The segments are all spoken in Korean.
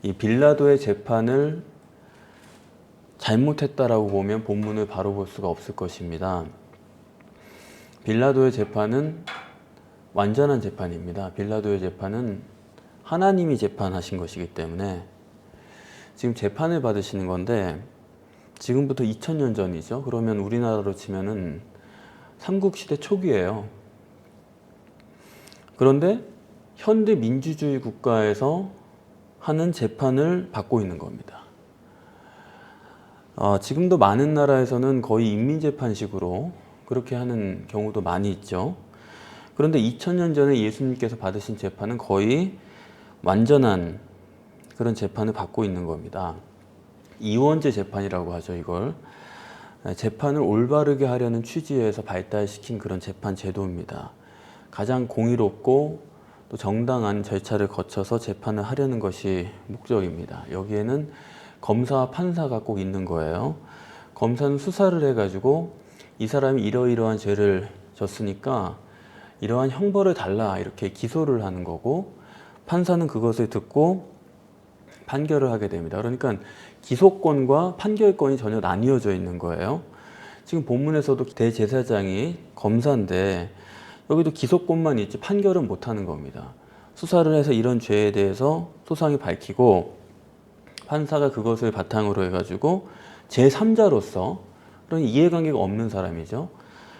이 빌라도의 재판을 잘못했다라고 보면 본문을 바로 볼 수가 없을 것입니다. 빌라도의 재판은 완전한 재판입니다. 빌라도의 재판은 하나님이 재판하신 것이기 때문에 지금 재판을 받으시는 건데 지금부터 2000년 전이죠. 그러면 우리나라로 치면은 삼국시대 초기예요. 그런데 현대 민주주의 국가에서 하는 재판을 받고 있는 겁니다. 지금도 많은 나라에서는 거의 인민재판식으로 그렇게 하는 경우도 많이 있죠. 그런데 2000년 전에 예수님께서 받으신 재판은 거의 완전한 그런 재판을 받고 있는 겁니다. 이원제 재판이라고 하죠, 이걸. 재판을 올바르게 하려는 취지에서 발달시킨 그런 재판 제도입니다. 가장 공의롭고 또 정당한 절차를 거쳐서 재판을 하려는 것이 목적입니다. 여기에는 검사와 판사가 꼭 있는 거예요. 검사는 수사를 해가지고 이 사람이 이러이러한 죄를 졌으니까 이러한 형벌을 달라 이렇게 기소를 하는 거고, 판사는 그것을 듣고 판결을 하게 됩니다. 그러니까 기소권과 판결권이 전혀 나뉘어져 있는 거예요. 지금 본문에서도 대제사장이 검사인데 여기도 기소권만 있지 판결은 못하는 겁니다. 수사를 해서 이런 죄에 대해서 소상이 밝히고 판사가 그것을 바탕으로 해가지고 제3자로서, 그런 이해관계가 없는 사람이죠.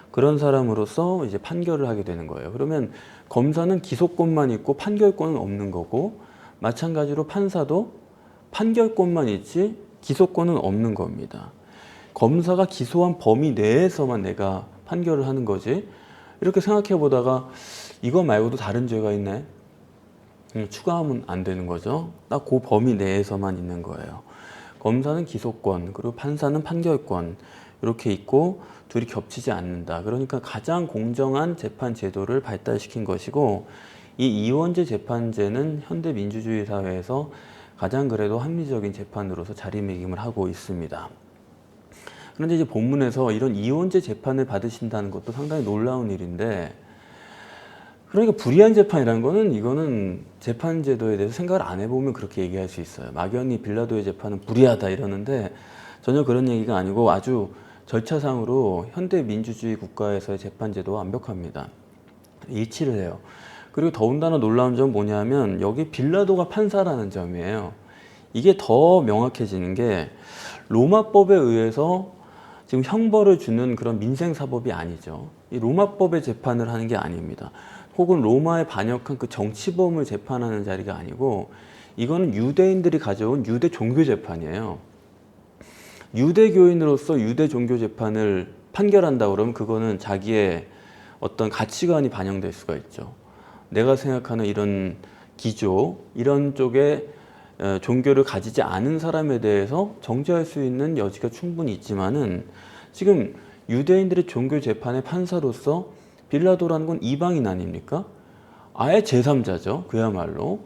그런 사람으로서 이제 판결을 하게 되는 거예요. 그러면 검사는 기소권만 있고 판결권은 없는 거고, 마찬가지로 판사도 판결권만 있지 기소권은 없는 겁니다. 검사가 기소한 범위 내에서만 내가 판결을 하는 거지, 이렇게 생각해 보다가 이거 말고도 다른 죄가 있네, 추가하면 안 되는 거죠. 딱 그 범위 내에서만 있는 거예요. 검사는 기소권, 그리고 판사는 판결권, 이렇게 있고 둘이 겹치지 않는다. 그러니까 가장 공정한 재판 제도를 발달시킨 것이고, 이 이원제 재판제는 현대 민주주의 사회에서 가장 그래도 합리적인 재판으로서 자리매김을 하고 있습니다. 그런데 이제 본문에서 이런 이원제 재판을 받으신다는 것도 상당히 놀라운 일인데, 그러니까 불의한 재판이라는 거는, 이거는 재판 제도에 대해서 생각을 안 해보면 그렇게 얘기할 수 있어요. 막연히 빌라도의 재판은 불의하다 이러는데 전혀 그런 얘기가 아니고 아주 절차상으로 현대 민주주의 국가에서의 재판 제도가 완벽합니다. 일치를 해요. 그리고 더군다나 놀라운 점은 뭐냐면 여기 빌라도가 판사라는 점이에요. 이게 더 명확해지는 게, 로마법에 의해서 지금 형벌을 주는 그런 민생사법이 아니죠. 이 로마법의 재판을 하는 게 아닙니다. 혹은 로마에 반역한 그 정치범을 재판하는 자리가 아니고, 이거는 유대인들이 가져온 유대 종교 재판이에요. 유대교인으로서 유대 종교 재판을 판결한다 그러면 그거는 자기의 어떤 가치관이 반영될 수가 있죠. 내가 생각하는 이런 기조, 이런 쪽에 종교를 가지지 않은 사람에 대해서 정죄할 수 있는 여지가 충분히 있지만은, 지금 유대인들의 종교 재판의 판사로서 빌라도라는 건 이방인 아닙니까? 아예 제3자죠. 그야말로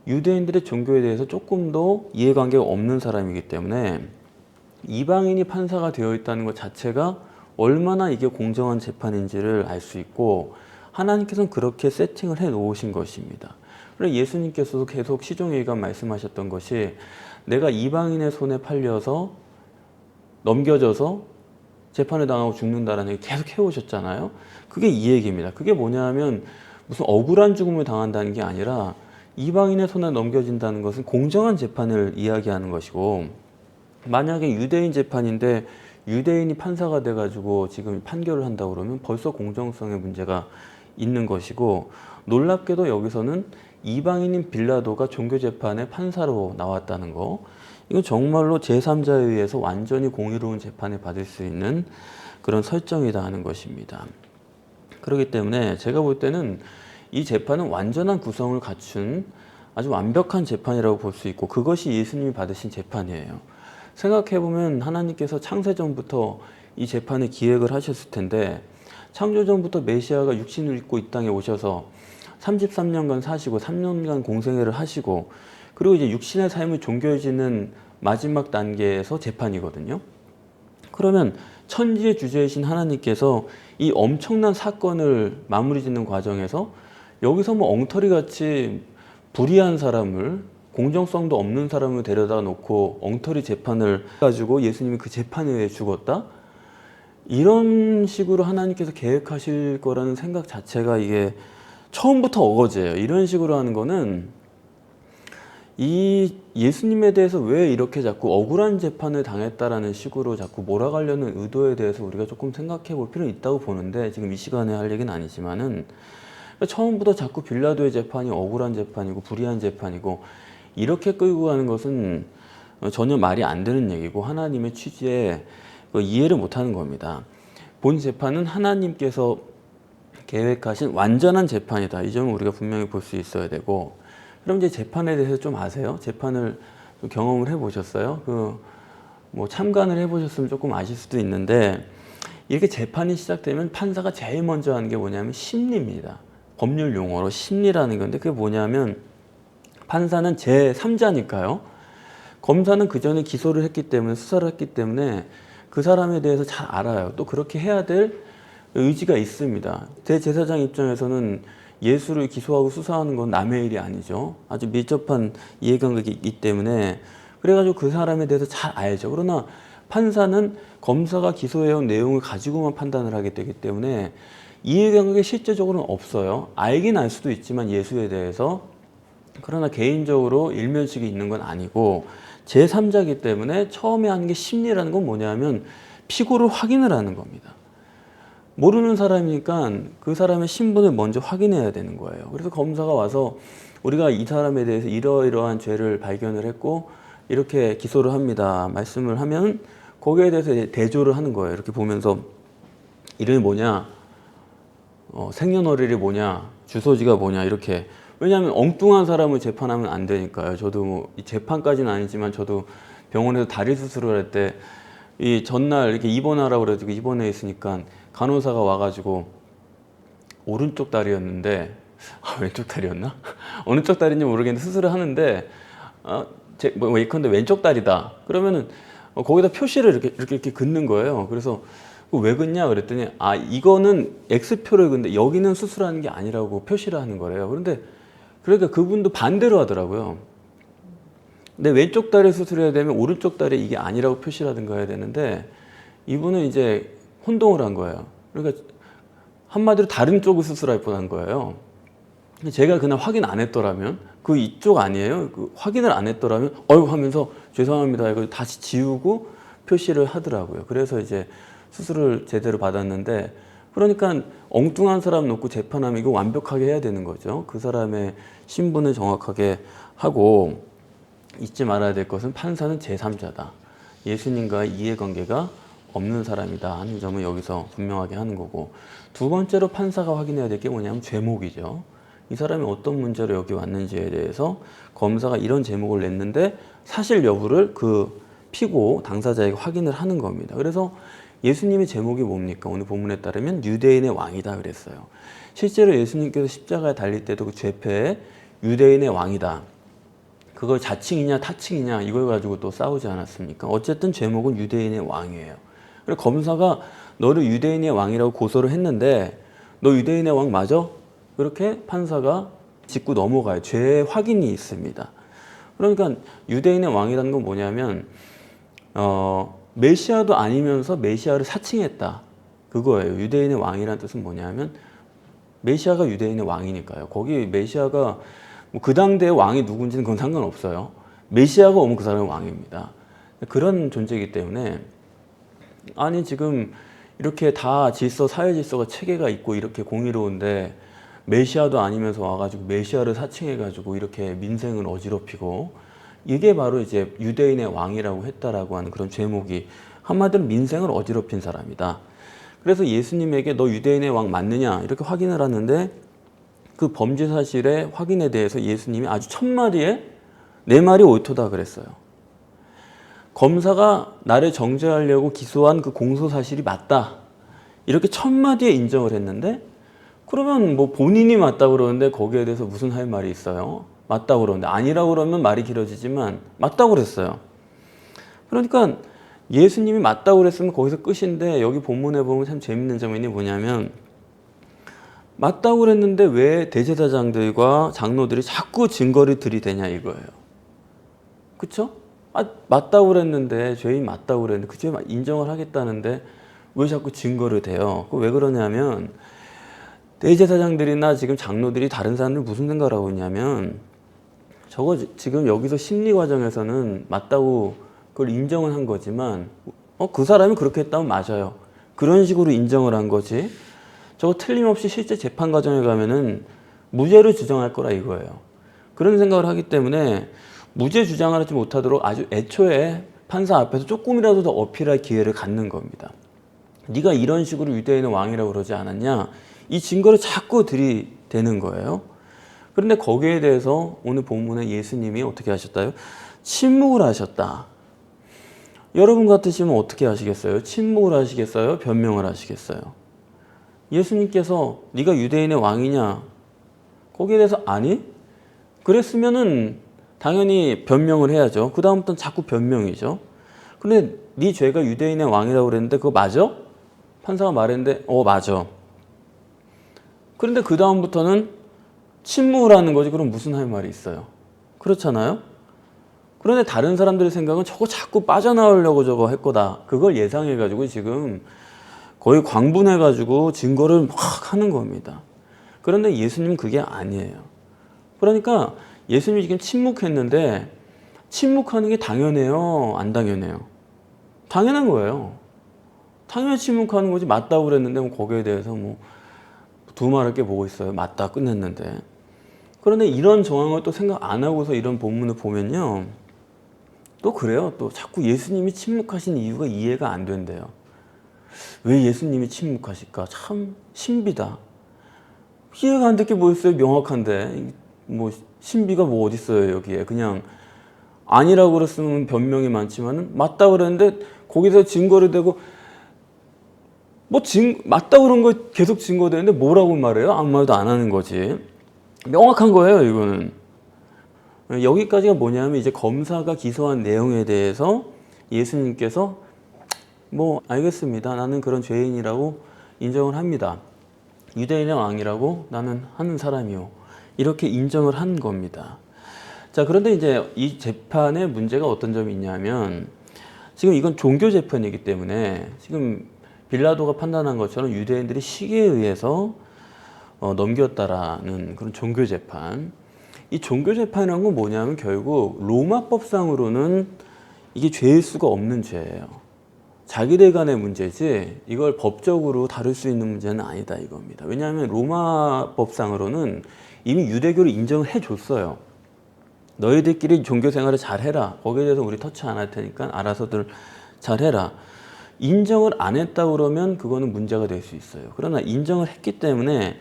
유대인들의 종교에 대해서 조금 더 이해관계가 없는 사람이기 때문에 이방인이 판사가 되어 있다는 것 자체가 얼마나 이게 공정한 재판인지를 알 수 있고, 하나님께서는 그렇게 세팅을 해 놓으신 것입니다. 그래서 예수님께서도 계속 시종일관 말씀하셨던 것이, 내가 이방인의 손에 팔려서 넘겨져서 재판을 당하고 죽는다라는 얘기 계속 해오셨잖아요. 그게 이 얘기입니다. 그게 뭐냐면 무슨 억울한 죽음을 당한다는 게 아니라 이방인의 손에 넘겨진다는 것은 공정한 재판을 이야기하는 것이고, 만약에 유대인 재판인데 유대인이 판사가 돼가지고 지금 판결을 한다 그러면 벌써 공정성의 문제가 있는 것이고, 놀랍게도 여기서는 이방인인 빌라도가 종교재판의 판사로 나왔다는 거, 이건 정말로 제3자에 의해서 완전히 공의로운 재판을 받을 수 있는 그런 설정이다 하는 것입니다. 그렇기 때문에 제가 볼 때는 이 재판은 완전한 구성을 갖춘 아주 완벽한 재판이라고 볼 수 있고, 그것이 예수님이 받으신 재판이에요. 생각해보면 하나님께서 창세전부터 이 재판을 기획을 하셨을 텐데, 창조전부터 메시아가 육신을 입고 이 땅에 오셔서 33년간 사시고 3년간 공생애를 하시고, 그리고 이제 육신의 삶을 종결지는 마지막 단계에서 재판이거든요. 그러면 천지의 주제이신 하나님께서 이 엄청난 사건을 마무리 짓는 과정에서 여기서 뭐 엉터리같이 불의한 사람을 공정성도 없는 사람을 데려다 놓고 엉터리 재판을 가지고 예수님이 그 재판에 의해 죽었다? 이런 식으로 하나님께서 계획하실 거라는 생각 자체가 이게 처음부터 어거지예요. 이런 식으로 하는 거는 이 예수님에 대해서 왜 이렇게 자꾸 억울한 재판을 당했다라는 식으로 자꾸 몰아가려는 의도에 대해서 우리가 조금 생각해 볼 필요는 있다고 보는데, 지금 이 시간에 할 얘기는 아니지만은, 처음부터 자꾸 빌라도의 재판이 억울한 재판이고 불의한 재판이고 이렇게 끌고 가는 것은 전혀 말이 안 되는 얘기고 하나님의 취지에 이해를 못하는 겁니다. 본 재판은 하나님께서 계획하신 완전한 재판이다. 이 점을 우리가 분명히 볼 수 있어야 되고, 그럼 이제 재판에 대해서 좀 아세요? 재판을 경험을 해보셨어요? 뭐 참관을 해보셨으면 조금 아실 수도 있는데, 이렇게 재판이 시작되면 판사가 제일 먼저 하는 게 뭐냐면 심리입니다. 법률 용어로 심리라는 건데, 그게 뭐냐면 판사는 제3자니까요. 검사는 그 전에 기소를 했기 때문에, 수사를 했기 때문에 그 사람에 대해서 잘 알아요. 또 그렇게 해야 될 의지가 있습니다. 대제사장 입장에서는 예수를 기소하고 수사하는 건 남의 일이 아니죠. 아주 밀접한 이해관계가 있기 때문에, 그래가지고 그 사람에 대해서 잘 알죠. 그러나 판사는 검사가 기소해온 내용을 가지고만 판단을 하게 되기 때문에 이해관계가 실제적으로는 없어요. 알긴 알 수도 있지만 예수에 대해서. 그러나 개인적으로 일면식이 있는 건 아니고 제3자이기 때문에 처음에 하는 게 심리라는 건 뭐냐면 피고를 확인을 하는 겁니다. 모르는 사람이니까 그 사람의 신분을 먼저 확인해야 되는 거예요. 그래서 검사가 와서 우리가 이 사람에 대해서 이러이러한 죄를 발견을 했고 이렇게 기소를 합니다. 말씀을 하면 거기에 대해서 대조를 하는 거예요. 이렇게 보면서 이름이 뭐냐, 생년월일이 뭐냐, 주소지가 뭐냐, 이렇게. 왜냐하면 엉뚱한 사람을 재판하면 안 되니까요. 저도 뭐 재판까지는 아니지만 저도 병원에서 다리 수술을 할 때 이 전날 이렇게 입원하라고 그래가지고 입원해 있으니까 간호사가 와가지고 오른쪽 다리였는데, 왼쪽 다리였나? 어느 쪽 다리인지 모르겠는데 수술을 하는데 예컨대 왼쪽 다리다. 그러면은 거기다 표시를 이렇게 긋는 거예요. 그래서 왜 긋냐 그랬더니 이거는 X표를 긋는데 여기는 수술하는 게 아니라고 표시를 하는 거래요. 그러니까 그분도 반대로 하더라고요. 근데 왼쪽 다리 수술해야 되면 오른쪽 다리 이게 아니라고 표시를 하든가 해야 되는데 이분은 이제 혼동을 한 거예요. 그러니까 한마디로 다른 쪽을 수술할 뻔한 거예요. 제가 그날 확인 안 했더라면, 그 이쪽 아니에요? 확인을 안 했더라면 하면서 죄송합니다 이거 다시 지우고 표시를 하더라고요. 그래서 이제 수술을 제대로 받았는데, 그러니까 엉뚱한 사람 놓고 재판하면 이거 완벽하게 해야 되는 거죠. 그 사람의 신분을 정확하게 하고, 잊지 말아야 될 것은 판사는 제3자다. 예수님과의 이해관계가 없는 사람이다 하는 점을 여기서 분명하게 하는 거고, 두 번째로 판사가 확인해야 될 게 뭐냐면 제목이죠. 이 사람이 어떤 문제로 여기 왔는지에 대해서 검사가 이런 제목을 냈는데 사실 여부를 그 피고 당사자에게 확인을 하는 겁니다. 그래서 예수님의 제목이 뭡니까? 오늘 본문에 따르면 유대인의 왕이다 그랬어요. 실제로 예수님께서 십자가에 달릴 때도 그 죄패에 유대인의 왕이다, 그걸 자칭이냐 타칭이냐 이걸 가지고 또 싸우지 않았습니까? 어쨌든 제목은 유대인의 왕이에요. 그래서 검사가 너를 유대인의 왕이라고 고소를 했는데 너 유대인의 왕 맞아? 그렇게 판사가 짚고 넘어가요. 죄의 확인이 있습니다. 그러니까 유대인의 왕이라는 건 뭐냐면 메시아도 아니면서 메시아를 사칭했다, 그거예요. 유대인의 왕이라는 뜻은 뭐냐면 메시아가 유대인의 왕이니까요. 거기 메시아가 그 당대의 왕이 누군지는 그건 상관없어요. 메시아가 오면 그 사람은 왕입니다. 그런 존재이기 때문에, 아니 지금 이렇게 다 질서, 사회 질서가 체계가 있고 이렇게 공의로운데 메시아도 아니면서 와가지고 메시아를 사칭해가지고 이렇게 민생을 어지럽히고, 이게 바로 이제 유대인의 왕이라고 했다라고 하는 그런 죄목이, 한마디로 민생을 어지럽힌 사람이다. 그래서 예수님에게 너 유대인의 왕 맞느냐 이렇게 확인을 하는데, 그 범죄 사실의 확인에 대해서 예수님이 아주 첫마디에 내 말이 옳도다 그랬어요. 검사가 나를 정죄하려고 기소한 그 공소 사실이 맞다, 이렇게 첫마디에 인정을 했는데, 그러면 뭐 본인이 맞다고 그러는데 거기에 대해서 무슨 할 말이 있어요? 맞다고 그러는데, 아니라고 그러면 말이 길어지지만 맞다고 그랬어요. 그러니까 예수님이 맞다고 그랬으면 거기서 끝인데, 여기 본문에 보면 참 재밌는 점이 뭐냐면 맞다고 그랬는데 왜 대제사장들과 장로들이 자꾸 증거를 들이대냐 이거예요. 그쵸? 아, 맞다고 그랬는데, 죄인 맞다고 그랬는데, 그 죄 인정을 하겠다는데, 왜 자꾸 증거를 대요? 왜 그러냐면, 대제사장들이나 지금 장로들이 다른 사람들 무슨 생각을 하고 있냐면, 저거 지금 여기서 심리 과정에서는 맞다고 그걸 인정을 한 거지만, 그 사람이 그렇게 했다면 맞아요. 그런 식으로 인정을 한 거지. 저거 틀림없이 실제 재판 과정에 가면은 무죄를 주장할 거라 이거예요. 그런 생각을 하기 때문에 무죄 주장을 하지 못하도록 아주 애초에 판사 앞에서 조금이라도 더 어필할 기회를 갖는 겁니다. 네가 이런 식으로 유대인의 왕이라고 그러지 않았냐? 이 증거를 자꾸 들이대는 거예요. 그런데 거기에 대해서 오늘 본문에 예수님이 어떻게 하셨다요? 침묵을 하셨다. 여러분 같으시면 어떻게 하시겠어요? 침묵을 하시겠어요? 변명을 하시겠어요? 예수님께서 네가 유대인의 왕이냐? 거기에 대해서 아니? 그랬으면은 당연히 변명을 해야죠. 그 다음부터는 자꾸 변명이죠. 근데 네 죄가 유대인의 왕이라고 그랬는데 그거 맞아? 판사가 말했는데 맞아. 그런데 그 다음부터는 침묵을 하는 거지. 그럼 무슨 할 말이 있어요? 그렇잖아요? 그런데 다른 사람들의 생각은 저거 자꾸 빠져나오려고 저거 할 거다. 그걸 예상해가지고 지금 거의 광분해가지고 증거를 막 하는 겁니다. 그런데 예수님은 그게 아니에요. 그러니까 예수님이 지금 침묵했는데 침묵하는 게 당연해요? 안 당연해요? 당연한 거예요. 당연히 침묵하는 거지. 맞다고 그랬는데 뭐 거기에 대해서 뭐 두말할 게 뭐가 있어요. 맞다 끝냈는데. 그런데 이런 정황을 또 생각 안 하고서 이런 본문을 보면요. 또 그래요. 또 자꾸 예수님이 침묵하신 이유가 이해가 안 된대요. 왜 예수님이 침묵하실까? 참 신비다. 이해가 안 될 게 뭐 있어요? 명확한데. 뭐 신비가 뭐 어디 있어요 여기에. 그냥 아니라고 그랬으면 변명이 많지만은 맞다고 그랬는데 거기서 증거를 대고 맞다고 그런 거 계속 증거되는데 뭐라고 말해요? 아무 말도 안 하는 거지. 명확한 거예요 이거는. 여기까지가 뭐냐면 이제 검사가 기소한 내용에 대해서 예수님께서 뭐 알겠습니다. 나는 그런 죄인이라고 인정을 합니다. 유대인의 왕이라고 나는 하는 사람이요. 이렇게 인정을 한 겁니다. 자, 그런데 이제 이 재판의 문제가 어떤 점이 있냐면 지금 이건 종교 재판이기 때문에 지금 빌라도가 판단한 것처럼 유대인들이 시기에 의해서 넘겼다라는 그런 종교 재판. 이 종교 재판이라는 건 뭐냐면 결국 로마법상으로는 이게 죄일 수가 없는 죄예요. 자기들 간의 문제지 이걸 법적으로 다룰 수 있는 문제는 아니다 이겁니다. 왜냐하면 로마법상으로는 이미 유대교를 인정을 해줬어요. 너희들끼리 종교생활을 잘해라. 거기에 대해서 우리 터치 안 할 테니까 알아서들 잘해라. 인정을 안 했다 그러면 그거는 문제가 될 수 있어요. 그러나 인정을 했기 때문에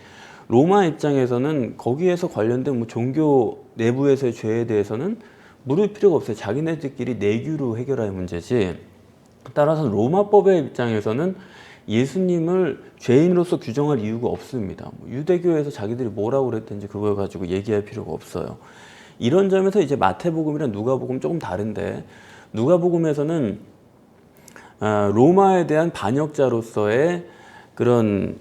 로마 입장에서는 거기에서 관련된 뭐 종교 내부에서의 죄에 대해서는 물을 필요가 없어요. 자기네들끼리 내규로 해결할 문제지. 따라서 로마법의 입장에서는 예수님을 죄인으로서 규정할 이유가 없습니다. 유대교에서 자기들이 뭐라고 그랬든지 그걸 가지고 얘기할 필요가 없어요. 이런 점에서 이제 마태복음이랑 누가복음 조금 다른데 누가복음에서는 로마에 대한 반역자로서의 그런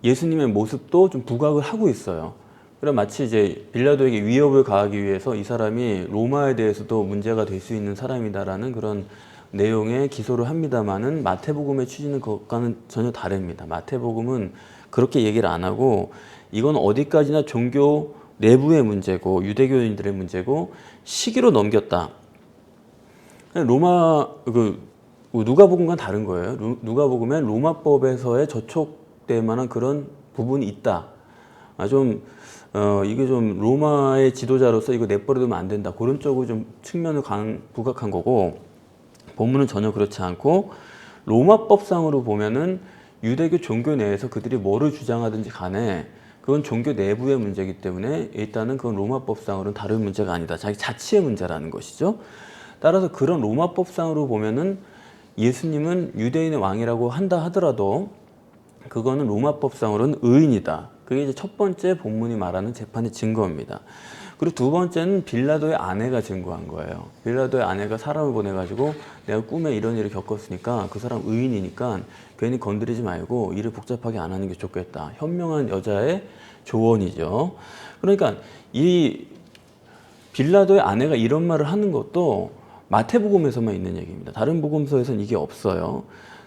예수님의 모습도 좀 부각을 하고 있어요. 그럼 마치 이제 빌라도에게 위협을 가하기 위해서 이 사람이 로마에 대해서도 문제가 될 수 있는 사람이다라는 그런 내용의 기소를 합니다만은 마태복음의 취지는 그것과는 전혀 다릅니다. 마태복음은 그렇게 얘기를 안 하고 이건 어디까지나 종교 내부의 문제고 유대교인들의 문제고 시기로 넘겼다. 누가복음과는 다른 거예요. 누가복음엔 로마법에서의 저촉될 만한 그런 부분이 있다. 이게 좀 로마의 지도자로서 이거 내버려두면 안 된다. 그런 쪽으로 좀 측면을 부각한 거고 본문은 전혀 그렇지 않고 로마법상으로 보면은 유대교 종교 내에서 그들이 뭐를 주장하든지 간에 그건 종교 내부의 문제이기 때문에 일단은 그건 로마법상으로는 다른 문제가 아니다. 자기 자치의 문제라는 것이죠. 따라서 그런 로마법상으로 보면은 예수님은 유대인의 왕이라고 한다 하더라도 그거는 로마법상으로는 의인이다. 그게 이제 첫 번째 본문이 말하는 재판의 증거입니다. 그리고 두 번째는 빌라도의 아내가 증거한 거예요. 빌라도의 아내가 사람을 보내가지고 내가 꿈에 이런 일을 겪었으니까 그 사람 의인이니까 괜히 건드리지 말고 일을 복잡하게 안 하는 게 좋겠다. 현명한 여자의 조언이죠. 그러니까 이 빌라도의 아내가 이런 말을 하는 것도 마태복음에서만 있는 얘기입니다. 다른 복음서에서는 이게 없어요.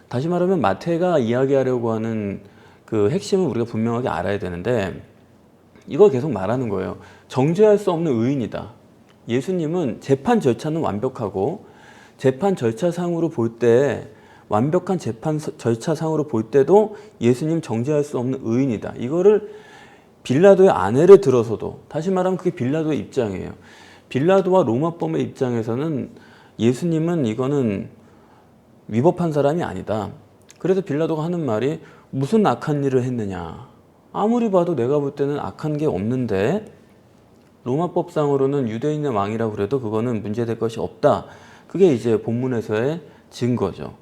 다시 말하면 마태가 이야기하려고 하는 그 핵심은 우리가 분명하게 알아야 되는데 이걸 계속 말하는 거예요. 정죄할 수 없는 의인이다. 예수님은 재판 절차는 완벽하고 재판 절차상으로 볼 때 완벽한 재판 절차상으로 볼 때도 예수님 정죄할 수 없는 의인이다. 이거를 빌라도의 아내를 들어서도 다시 말하면 그게 빌라도의 입장이에요. 빌라도와 로마법의 입장에서는 예수님은 이거는 위법한 사람이 아니다. 그래서 빌라도가 하는 말이 무슨 악한 일을 했느냐. 아무리 봐도 내가 볼 때는 악한 게 없는데 로마법상으로는 유대인의 왕이라고 그래도 그거는 문제될 것이 없다. 그게 이제 본문에서의 증거죠.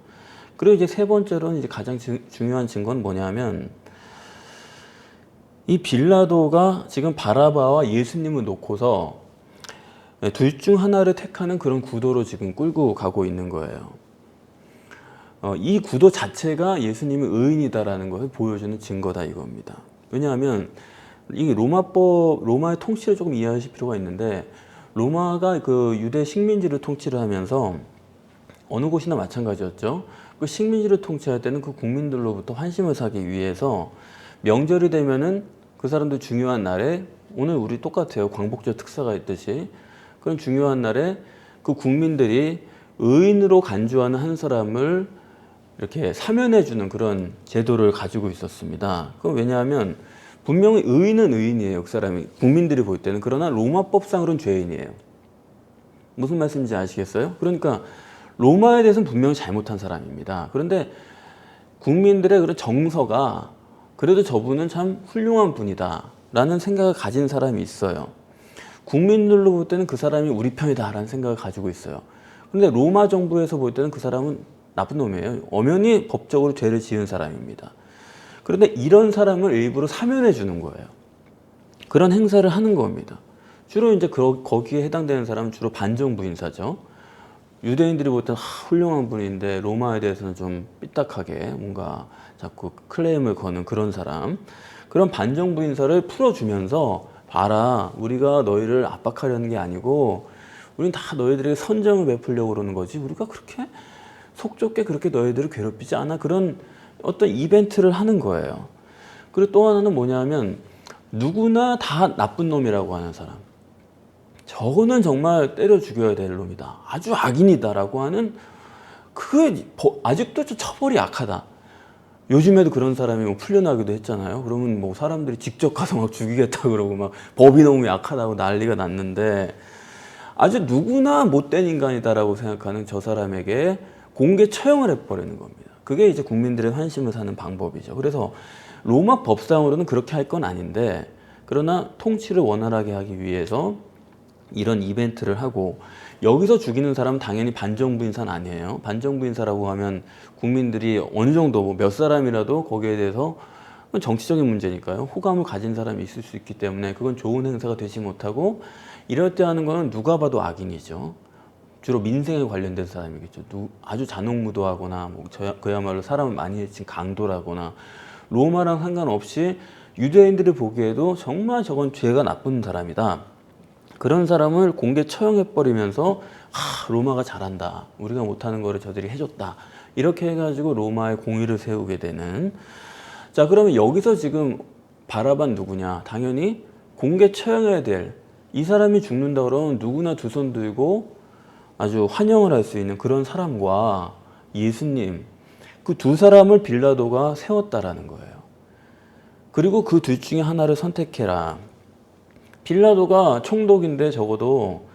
그리고 이제 세 번째로는 이제 가장 중요한 증거는 뭐냐면 이 빌라도가 지금 바라바와 예수님을 놓고서 둘 중 하나를 택하는 그런 구도로 지금 끌고 가고 있는 거예요. 이 구도 자체가 예수님이 의인이다라는 것을 보여주는 증거다 이겁니다. 왜냐하면 이 로마의 통치를 조금 이해하실 필요가 있는데 로마가 그 유대 식민지를 통치를 하면서 어느 곳이나 마찬가지였죠. 그 식민지를 통치할 때는 그 국민들로부터 환심을 사기 위해서 명절이 되면은 그 사람들 중요한 날에 오늘 우리 똑같아요. 광복절 특사가 있듯이 그런 중요한 날에 그 국민들이 의인으로 간주하는 한 사람을 이렇게 사면해주는 그런 제도를 가지고 있었습니다. 그건 왜냐하면 분명히 의인은 의인이에요. 그 사람이 국민들이 볼 때는. 그러나 로마법상으로는 죄인이에요. 무슨 말씀인지 아시겠어요? 그러니까 로마에 대해서는 분명히 잘못한 사람입니다. 그런데 국민들의 그런 정서가 그래도 저분은 참 훌륭한 분이다 라는 생각을 가진 사람이 있어요. 국민들로 볼 때는 그 사람이 우리 편이다 라는 생각을 가지고 있어요. 그런데 로마 정부에서 볼 때는 그 사람은 나쁜 놈이에요. 엄연히 법적으로 죄를 지은 사람입니다. 그런데 이런 사람을 일부러 사면해 주는 거예요. 그런 행사를 하는 겁니다. 주로 이제 거기에 해당되는 사람은 주로 반정부 인사죠. 유대인들이 볼 때는 훌륭한 분인데 로마에 대해서는 좀 삐딱하게 뭔가 자꾸 클레임을 거는 그런 사람. 그런 반정부 인사를 풀어주면서 봐라, 우리가 너희를 압박하려는 게 아니고 우린 다 너희들에게 선정을 베풀려고 그러는 거지 우리가 그렇게 속 좁게 그렇게 너희들을 괴롭히지 않아. 그런 어떤 이벤트를 하는 거예요. 그리고 또 하나는 뭐냐면 누구나 다 나쁜 놈이라고 하는 사람. 저거는 정말 때려 죽여야 될 놈이다. 아주 악인이다라고 하는 그게 아직도 처벌이 약하다. 요즘에도 그런 사람이 뭐 풀려나기도 했잖아요. 그러면 뭐 사람들이 직접 가서 막 죽이겠다 그러고 막 법이 너무 약하다고 난리가 났는데 아주 누구나 못된 인간이다라고 생각하는 저 사람에게 공개 처형을 해버리는 겁니다. 그게 이제 국민들의 환심을 사는 방법이죠. 그래서 로마 법상으로는 그렇게 할 건 아닌데 그러나 통치를 원활하게 하기 위해서 이런 이벤트를 하고 여기서 죽이는 사람은 당연히 반정부 인사는 아니에요. 반정부 인사라고 하면 국민들이 어느 정도 뭐 몇 사람이라도 거기에 대해서 정치적인 문제니까요. 호감을 가진 사람이 있을 수 있기 때문에 그건 좋은 행사가 되지 못하고 이럴 때 하는 거는 누가 봐도 악인이죠. 주로 민생에 관련된 사람이겠죠. 아주 잔혹무도하거나 뭐 그야말로 사람을 많이 해친 강도라거나 로마랑 상관없이 유대인들이 보기에도 정말 저건 죄가 나쁜 사람이다. 그런 사람을 공개 처형해버리면서 로마가 잘한다. 우리가 못하는 거를 저들이 해줬다. 이렇게 해가지고 로마의 공의를 세우게 되는. 자, 그러면 여기서 지금 바라반 누구냐? 당연히 공개 처형해야 될 이 사람이 죽는다 그러면 누구나 두 손 들고 아주 환영을 할 수 있는 그런 사람과 예수님, 그 두 사람을 빌라도가 세웠다라는 거예요. 그리고 그 둘 중에 하나를 선택해라. 빌라도가 총독인데 적어도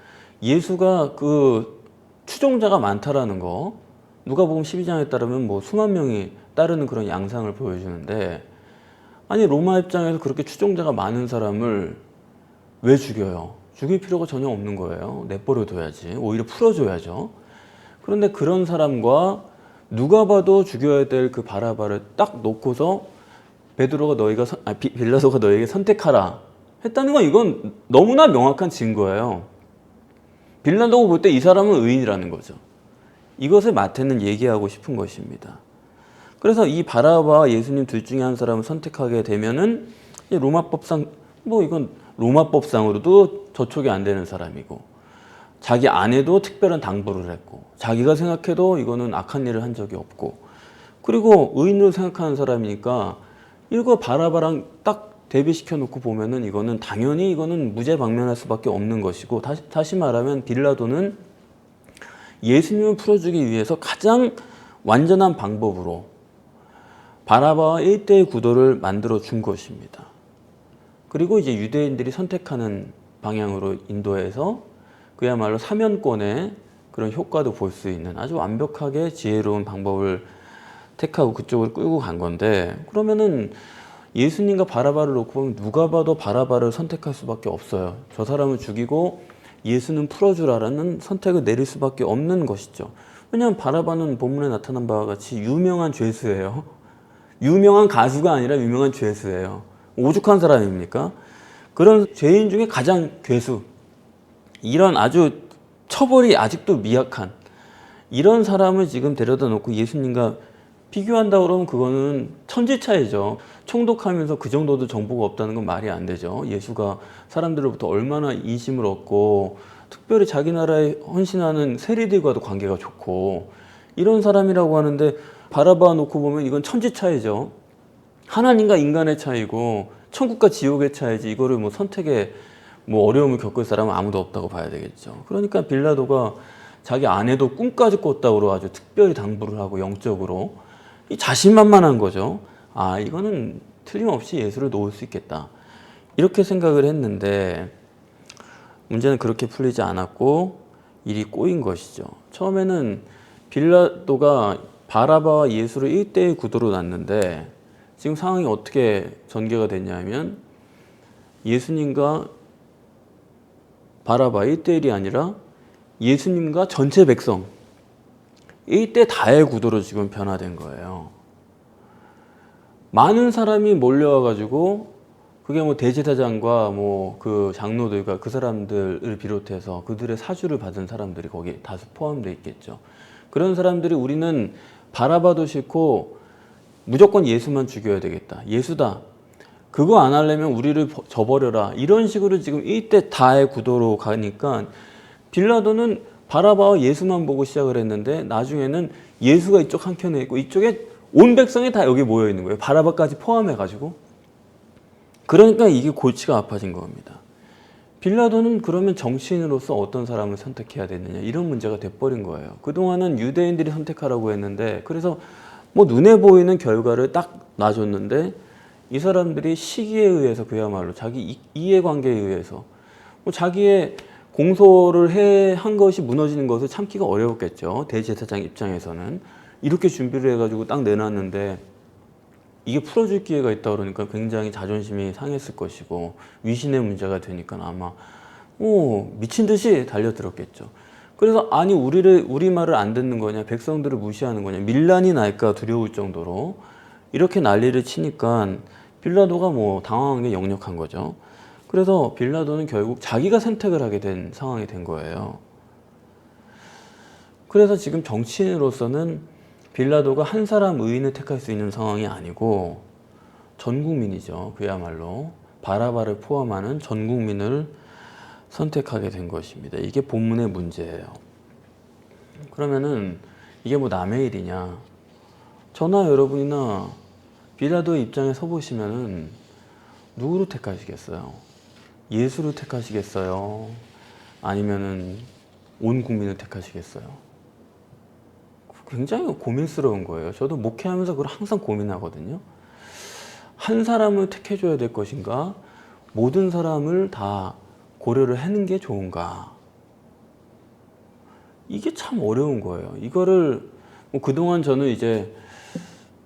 예수가 그 추종자가 많다라는 거, 누가복음 12장에 따르면 뭐 수만 명이 따르는 그런 양상을 보여주는데, 아니 로마 입장에서 그렇게 추종자가 많은 사람을 왜 죽여요? 죽일 필요가 전혀 없는 거예요. 내버려 둬야지. 오히려 풀어줘야죠. 그런데 그런 사람과 누가 봐도 죽여야 될 그 바라바를 딱 놓고서 빌라도가 너에게 선택하라 했다는 건 이건 너무나 명확한 증거예요. 빌라도가 볼 때 이 사람은 의인이라는 거죠. 이것을 마태는 얘기하고 싶은 것입니다. 그래서 이 바라바와 예수님 둘 중에 한 사람을 선택하게 되면은 로마법상 뭐 이건 로마법상으로도 저촉이 안 되는 사람이고, 자기 아내도 특별한 당부를 했고, 자기가 생각해도 이거는 악한 일을 한 적이 없고, 그리고 의인으로 생각하는 사람이니까 이거 바라바랑 딱 대비시켜 놓고 보면은 이거는 당연히 이거는 무죄방면할 수밖에 없는 것이고, 다시 말하면 빌라도는 예수님을 풀어주기 위해서 가장 완전한 방법으로 바라바와 1대1 구도를 만들어 준 것입니다. 그리고 이제 유대인들이 선택하는 방향으로 인도해서 그야말로 사면권의 그런 효과도 볼 수 있는 아주 완벽하게 지혜로운 방법을 택하고 그쪽으로 끌고 간 건데, 그러면은 예수님과 바라바를 놓고 보면 누가 봐도 바라바를 선택할 수밖에 없어요. 저 사람을 죽이고 예수는 풀어주라라는 선택을 내릴 수밖에 없는 것이죠. 왜냐하면 바라바는 본문에 나타난 바와 같이 유명한 죄수예요. 유명한 가수가 아니라 유명한 죄수예요. 오죽한 사람입니까? 그런 죄인 중에 가장 괴수, 이런 아주 처벌이 아직도 미약한 이런 사람을 지금 데려다 놓고 예수님과 비교한다 그러면 그거는 천지 차이죠. 총독하면서 그 정도도 정보가 없다는 건 말이 안 되죠. 예수가 사람들로부터 얼마나 인심을 얻고 특별히 자기 나라에 헌신하는 세리들과도 관계가 좋고 이런 사람이라고 하는데, 바라봐 놓고 보면 이건 천지 차이죠. 하나님과 인간의 차이고 천국과 지옥의 차이지, 이거를 뭐 선택에 뭐 어려움을 겪을 사람은 아무도 없다고 봐야 되겠죠. 그러니까 빌라도가 자기 아내도 꿈까지 꿨다고 아주 특별히 당부를 하고 영적으로 이 자신만만한 거죠. 아, 이거는 틀림없이 예수를 놓을 수 있겠다, 이렇게 생각을 했는데, 문제는 그렇게 풀리지 않았고 일이 꼬인 것이죠. 처음에는 빌라도가 바라바와 예수를 1대1 구도로 놨는데, 지금 상황이 어떻게 전개가 됐냐면 예수님과 바라바 1대1이 아니라 예수님과 전체 백성 1대 다의 구도로 지금 변화된 거예요. 많은 사람이 몰려와 가지고, 그게 뭐 대제사장과 뭐 그 장로들과 그 사람들을 비롯해서 그들의 사주를 받은 사람들이 거기에 다수 포함되어 있겠죠. 그런 사람들이 우리는 바라바도 싫고 무조건 예수만 죽여야 되겠다, 예수다, 그거 안 하려면 우리를 저버려라, 이런 식으로 지금 1대 다의 구도로 가니까 빌라도는 바라바와 예수만 보고 시작을 했는데, 나중에는 예수가 이쪽 한켠에 있고 이쪽에 온 백성이 다 여기 모여 있는 거예요. 바라바까지 포함해 가지고. 그러니까 이게 골치가 아파진 겁니다. 빌라도는 그러면 정치인으로서 어떤 사람을 선택해야 되느냐, 이런 문제가 돼버린 거예요. 그동안은 유대인들이 선택하라고 했는데, 그래서 뭐 눈에 보이는 결과를 딱 놔줬는데, 이 사람들이 시기에 의해서, 그야말로 자기 이해관계에 의해서 뭐 자기의 공소를 한 것이 무너지는 것을 참기가 어려웠겠죠. 대제사장 입장에서는. 이렇게 준비를 해가지고 딱 내놨는데 이게 풀어줄 기회가 있다 그러니까 굉장히 자존심이 상했을 것이고, 위신의 문제가 되니까 아마 미친 듯이 달려들었겠죠. 그래서 아니 우리 말을 안 듣는 거냐, 백성들을 무시하는 거냐, 밀란이 날까 두려울 정도로 이렇게 난리를 치니까 빌라도가 뭐 당황한 게 역력한 거죠. 그래서 빌라도는 결국 자기가 선택을 하게 된 상황이 된 거예요. 그래서 지금 정치인으로서는 빌라도가 한 사람 의인을 택할 수 있는 상황이 아니고 전 국민이죠. 그야말로 바라바를 포함하는 전 국민을 선택하게 된 것입니다. 이게 본문의 문제예요. 그러면은 이게 뭐 남의 일이냐? 저나 여러분이나 빌라도의 입장에 서 보시면은 누구를 택하시겠어요? 예수를 택하시겠어요? 아니면은 온 국민을 택하시겠어요? 굉장히 고민스러운 거예요. 저도 목회하면서 그걸 항상 고민하거든요. 한 사람을 택해줘야 될 것인가? 모든 사람을 다 고려를 하는 게 좋은가? 이게 참 어려운 거예요. 이거를 뭐 그동안 저는 이제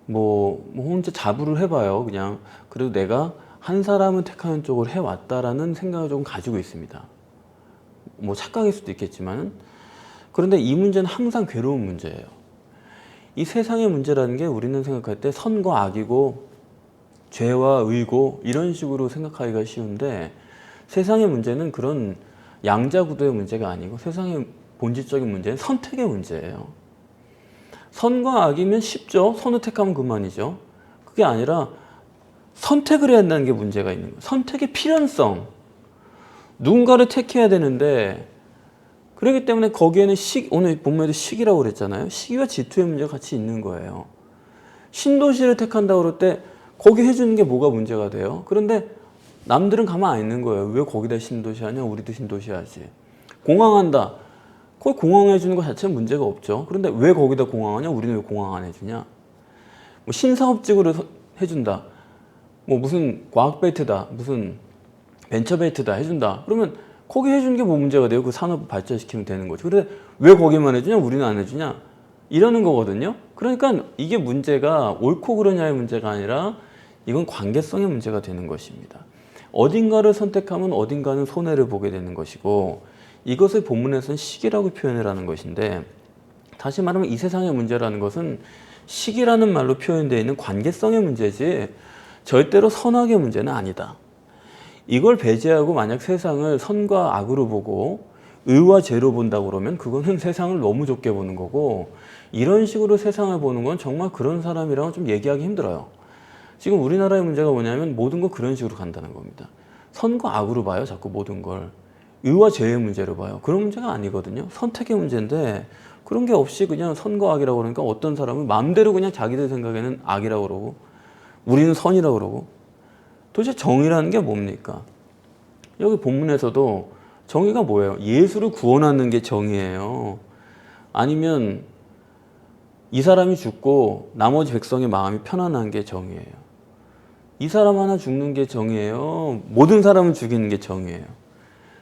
뭐 혼자 자부를 해봐요. 그냥 그래도 내가 한 사람을 택하는 쪽을 해왔다라는 생각을 좀 가지고 있습니다. 뭐 착각일 수도 있겠지만, 그런데 이 문제는 항상 괴로운 문제예요. 이 세상의 문제라는 게 우리는 생각할 때 선과 악이고 죄와 의고 이런 식으로 생각하기가 쉬운데, 세상의 문제는 그런 양자구도의 문제가 아니고 세상의 본질적인 문제는 선택의 문제예요. 선과 악이면 쉽죠. 선을 택하면 그만이죠. 그게 아니라 선택을 해야 한다는 게 문제가 있는 거예요. 선택의 필연성, 누군가를 택해야 되는데 그렇기 때문에 거기에는 오늘 본문에도 시기라고 그랬잖아요. 시기와 질투의 문제가 같이 있는 거예요. 신도시를 택한다고 그럴 때 거기 해주는 게 뭐가 문제가 돼요? 그런데 남들은 가만 안 있는 거예요. 왜 거기다 신도시 하냐? 우리도 신도시 하지. 공항한다. 거기 공항 해주는 거 자체는 문제가 없죠. 그런데 왜 거기다 공항하냐? 우리는 왜 공항 안 해주냐? 뭐 신사업직으로 해준다. 뭐 무슨 과학벨트다. 무슨 벤처벨트다 해준다. 그러면 거기 해주는 게 뭐 문제가 돼요? 그 산업 발전시키면 되는 거죠. 그런데 왜 거기만 해주냐? 우리는 안 해주냐? 이러는 거거든요. 그러니까 이게 문제가 옳고 그러냐의 문제가 아니라 이건 관계성의 문제가 되는 것입니다. 어딘가를 선택하면 어딘가는 손해를 보게 되는 것이고 이것을 본문에서는 시기라고 표현을 하는 것인데 다시 말하면 이 세상의 문제라는 것은 시기라는 말로 표현되어 있는 관계성의 문제지 절대로 선악의 문제는 아니다. 이걸 배제하고 만약 세상을 선과 악으로 보고 의와 죄로 본다고 그러면 그거는 세상을 너무 좁게 보는 거고 이런 식으로 세상을 보는 건 정말 그런 사람이랑은 좀 얘기하기 힘들어요. 지금 우리나라의 문제가 뭐냐면 모든 걸 그런 식으로 간다는 겁니다. 선과 악으로 봐요. 자꾸 모든 걸. 의와 죄의 문제로 봐요. 그런 문제가 아니거든요. 선택의 문제인데 그런 게 없이 그냥 선과 악이라고 그러니까 어떤 사람은 마음대로 그냥 자기들 생각에는 악이라고 그러고 우리는 선이라고 그러고 도대체 정의라는 게 뭡니까? 여기 본문에서도 정의가 뭐예요? 예수를 구원하는 게 정의예요. 아니면 이 사람이 죽고 나머지 백성의 마음이 편안한 게 정의예요. 이 사람 하나 죽는 게 정의예요. 모든 사람을 죽이는 게 정의예요.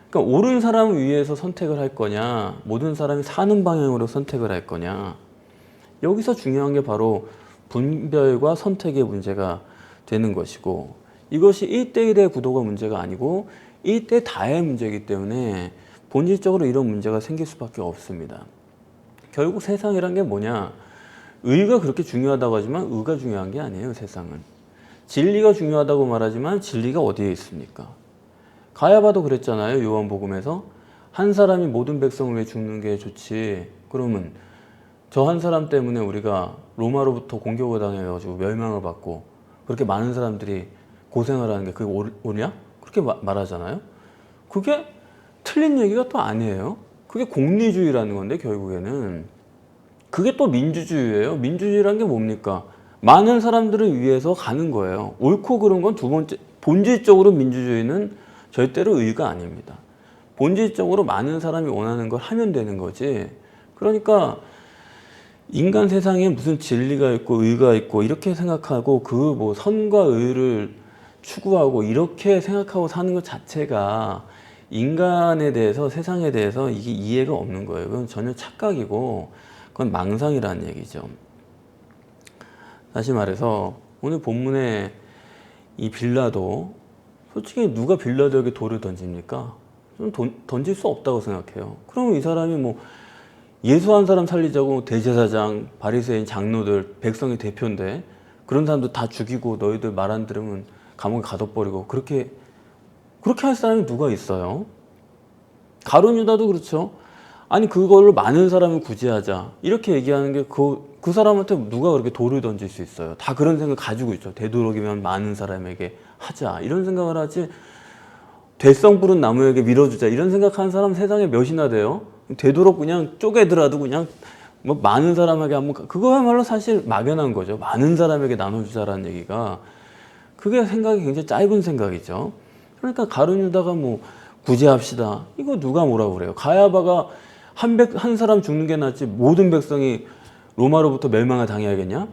그러니까 옳은 사람을 위해서 선택을 할 거냐, 모든 사람이 사는 방향으로 선택을 할 거냐. 여기서 중요한 게 바로 분별과 선택의 문제가 되는 것이고 이것이 1대1의 구도가 문제가 아니고 1대 다의 문제이기 때문에 본질적으로 이런 문제가 생길 수밖에 없습니다. 결국 세상이란 게 뭐냐? 의가 그렇게 중요하다고 하지만 의가 중요한 게 아니에요. 세상은. 진리가 중요하다고 말하지만 진리가 어디에 있습니까? 가야바도 그랬잖아요. 요한복음에서. 한 사람이 모든 백성을 위해 죽는 게 좋지. 그러면 저 한 사람 때문에 우리가 로마로부터 공격을 당해가지고 멸망을 받고 그렇게 많은 사람들이 고생을 하는 게 그게 옳냐? 그렇게 말하잖아요. 그게 틀린 얘기가 또 아니에요. 그게 공리주의라는 건데 결국에는 그게 또 민주주의예요. 민주주의라는 게 뭡니까? 많은 사람들을 위해서 가는 거예요. 옳고 그른 건 두 번째. 본질적으로 민주주의는 절대로 의가 아닙니다. 본질적으로 많은 사람이 원하는 걸 하면 되는 거지. 그러니까 인간 세상에 무슨 진리가 있고 의가 있고 이렇게 생각하고 그 뭐 선과 의를 추구하고 이렇게 생각하고 사는 것 자체가 인간에 대해서 세상에 대해서 이게 이해가 없는 거예요. 그건 전혀 착각이고 그건 망상이라는 얘기죠. 다시 말해서 오늘 본문에 이 빌라도 솔직히 누가 빌라도에게 돌을 던집니까? 좀 던질 수 없다고 생각해요. 그러면 이 사람이 뭐 예수 한 사람 살리자고 대제사장, 바리새인, 장로들, 백성의 대표인데 그런 사람들 다 죽이고 너희들 말 안 들으면 감옥에 가둬버리고 그렇게 할 사람이 누가 있어요? 가룟 유다도 그렇죠. 아니 그걸로 많은 사람을 구제하자 이렇게 얘기하는 게 그 사람한테 누가 그렇게 돌을 던질 수 있어요? 다 그런 생각 가지고 있죠. 되도록이면 많은 사람에게 하자 이런 생각을 하지 될성 부른 나무에게 밀어주자 이런 생각하는 사람 세상에 몇이나 돼요? 되도록 그냥 쪼개더라도 그냥 뭐 많은 사람에게 한번 그거야말로 사실 막연한 거죠. 많은 사람에게 나눠주자라는 얘기가 그게 생각이 굉장히 짧은 생각이죠. 그러니까 가룟 유다가 뭐 구제합시다 이거 누가 뭐라고 그래요? 가야바가 한 사람 죽는 게 낫지 모든 백성이 로마로부터 멸망을 당해야겠냐?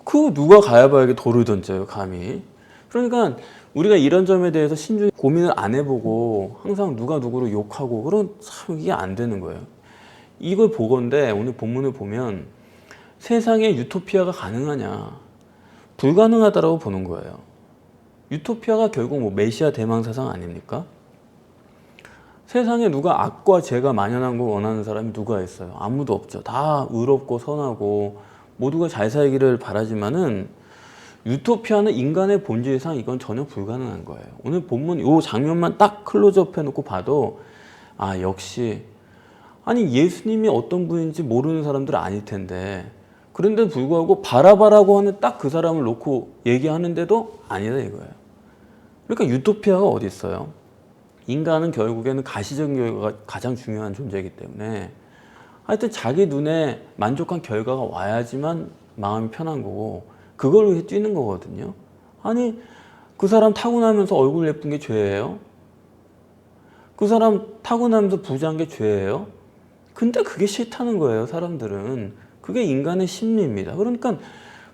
그 누가 가야바에게 돌을 던져요 감히. 그러니까 우리가 이런 점에 대해서 신중히 고민을 안 해보고 항상 누가 누구를 욕하고 그런 참 이게 안 되는 거예요. 이걸 보건대 오늘 본문을 보면 세상에 유토피아가 가능하냐? 불가능하다라고 보는 거예요. 유토피아가 결국 뭐 메시아 대망 세상 아닙니까? 세상에 누가 악과 죄가 만연한 걸 원하는 사람이 누가 있어요? 아무도 없죠. 다 의롭고 선하고 모두가 잘 살기를 바라지만은 유토피아는 인간의 본질상 이건 전혀 불가능한 거예요. 오늘 본문 이 장면만 딱 클로즈업 해놓고 봐도 아 역시 아니 예수님이 어떤 분인지 모르는 사람들은 아닐 텐데 그런데도 불구하고 바라바라고 하는 딱 그 사람을 놓고 얘기하는데도 아니다 이거예요. 그러니까 유토피아가 어디 있어요? 인간은 결국에는 가시적인 결과가 가장 중요한 존재이기 때문에 하여튼 자기 눈에 만족한 결과가 와야지만 마음이 편한 거고 그걸 위해 뛰는 거거든요. 아니 그 사람 타고나면서 얼굴 예쁜 게 죄예요? 그 사람 타고나면서 부자인 게 죄예요? 근데 그게 싫다는 거예요, 사람들은. 그게 인간의 심리입니다. 그러니까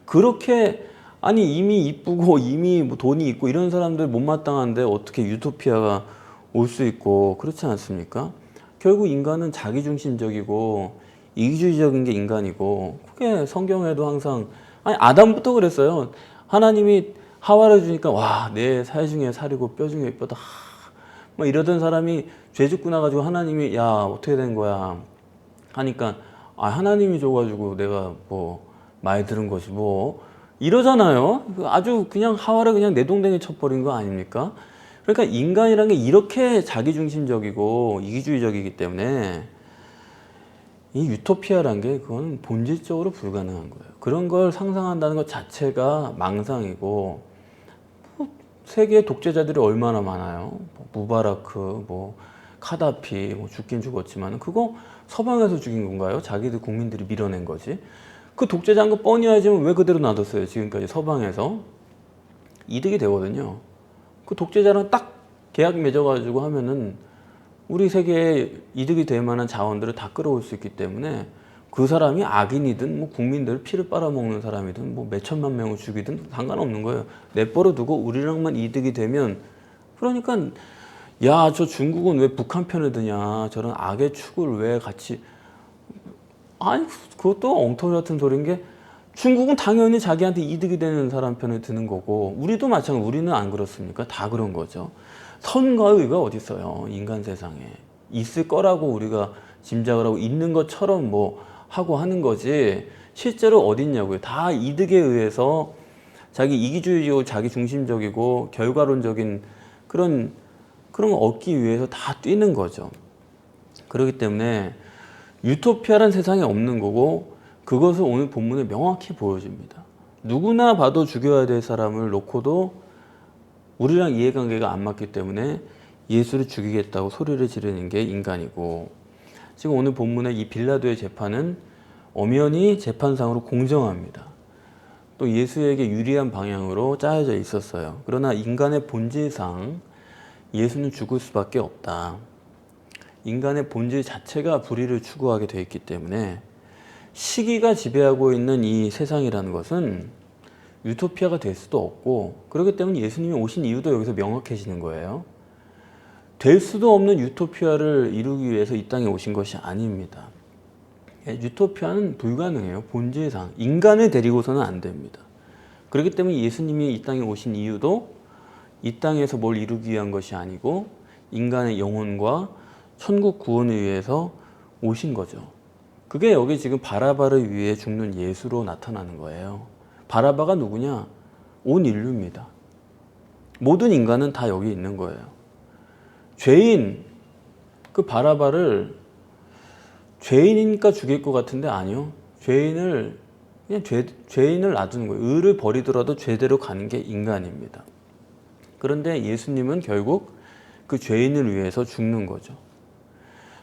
그렇게 아니 이미 이쁘고 이미 뭐 돈이 있고 이런 사람들 못마땅한데 어떻게 유토피아가 올 수 있고 그렇지 않습니까? 결국 인간은 자기중심적이고 이기주의적인 게 인간이고 그게 성경에도 항상 아니 아담부터 그랬어요. 하나님이 하와를 주니까 와, 내 살 중에 살이고 뼈 중에 뼈다 뭐 이러던 사람이 죄 짓고 나가지고 하나님이 야 어떻게 된 거야 하니까 아 하나님이 줘가지고 내가 뭐 많이 들은 것이 뭐 이러잖아요. 아주 그냥 하와를 그냥 내동댕이 쳐버린 거 아닙니까? 그러니까 인간이라는 게 이렇게 자기중심적이고 이기주의적이기 때문에 이 유토피아라는 게 그건 본질적으로 불가능한 거예요. 그런 걸 상상한다는 것 자체가 망상이고 뭐 세계의 독재자들이 얼마나 많아요. 뭐 무바라크, 뭐 카다피, 뭐 죽긴 죽었지만 그거 서방에서 죽인 건가요? 자기들 국민들이 밀어낸 거지. 그 독재자인 거 뻔히 알지만 왜 그대로 놔뒀어요? 지금까지 서방에서 이득이 되거든요. 그 독재자랑 딱 계약 맺어가지고 하면은 우리 세계에 이득이 될 만한 자원들을 다 끌어올 수 있기 때문에 그 사람이 악인이든 뭐 국민들 피를 빨아먹는 사람이든 뭐 몇천만 명을 죽이든 상관없는 거예요. 내버려 두고 우리랑만 이득이 되면 그러니까 야, 저 중국은 왜 북한 편을 드냐 저런 악의 축을 왜 같이 아니 그것도 엉터리 같은 소리인 게 중국은 당연히 자기한테 이득이 되는 사람 편을 드는 거고 우리도 마찬가지로 우리는 안 그렇습니까? 다 그런 거죠. 선과 의가 어디 있어요? 인간 세상에 있을 거라고 우리가 짐작을 하고 있는 것처럼 뭐 하고 하는 거지 실제로 어디 있냐고요. 다 이득에 의해서 자기 이기주의적이고 자기 중심적이고 결과론적인 그런 걸 얻기 위해서 다 뛰는 거죠. 그렇기 때문에 유토피아란 세상에 없는 거고 그것을 오늘 본문에 명확히 보여줍니다. 누구나 봐도 죽여야 될 사람을 놓고도 우리랑 이해관계가 안 맞기 때문에 예수를 죽이겠다고 소리를 지르는 게 인간이고 지금 오늘 본문의 이 빌라도의 재판은 엄연히 재판상으로 공정합니다. 또 예수에게 유리한 방향으로 짜여져 있었어요. 그러나 인간의 본질상 예수는 죽을 수밖에 없다. 인간의 본질 자체가 불의를 추구하게 되어 있기 때문에 시기가 지배하고 있는 이 세상이라는 것은 유토피아가 될 수도 없고 그렇기 때문에 예수님이 오신 이유도 여기서 명확해지는 거예요. 될 수도 없는 유토피아를 이루기 위해서 이 땅에 오신 것이 아닙니다. 유토피아는 불가능해요. 본질상 인간을 데리고서는 안 됩니다. 그렇기 때문에 예수님이 이 땅에 오신 이유도 이 땅에서 뭘 이루기 위한 것이 아니고 인간의 영혼과 천국 구원을 위해서 오신 거죠. 그게 여기 지금 바라바를 위해 죽는 예수로 나타나는 거예요. 바라바가 누구냐? 온 인류입니다. 모든 인간은 다 여기 있는 거예요. 죄인, 그 바라바를 죄인이니까 죽일 것 같은데 아니요. 죄인을 그냥 죄인을 놔두는 거예요. 의를 버리더라도 죄대로 가는 게 인간입니다. 그런데 예수님은 결국 그 죄인을 위해서 죽는 거죠.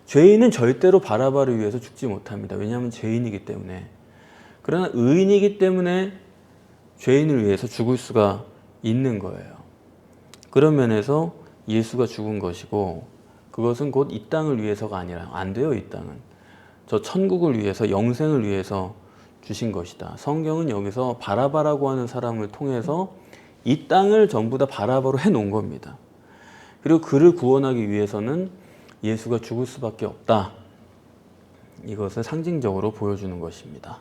죄인은 절대로 바라바를 위해서 죽지 못합니다. 왜냐하면 죄인이기 때문에. 그러나 의인이기 때문에 죄인을 위해서 죽을 수가 있는 거예요. 그런 면에서 예수가 죽은 것이고 그것은 곧 이 땅을 위해서가 아니라 안 돼요. 이 땅은. 저 천국을 위해서 영생을 위해서 주신 것이다. 성경은 여기서 바라바라고 하는 사람을 통해서 이 땅을 전부 다 바라바로 해놓은 겁니다. 그리고 그를 구원하기 위해서는 예수가 죽을 수밖에 없다. 이것을 상징적으로 보여주는 것입니다.